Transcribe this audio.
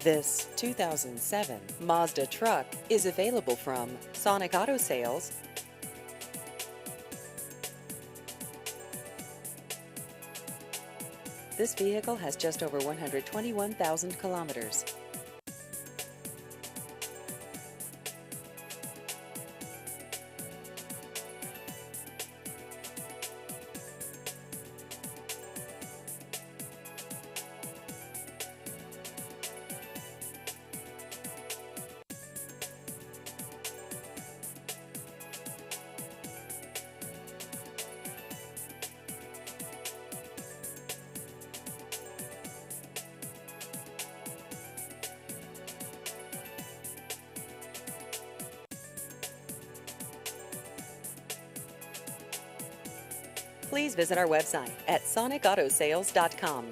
This 2007 Mazda truck is available from Sonic Auto Sales. This vehicle has just over 121,000 kilometers. Please visit our website at sonicautosales.com.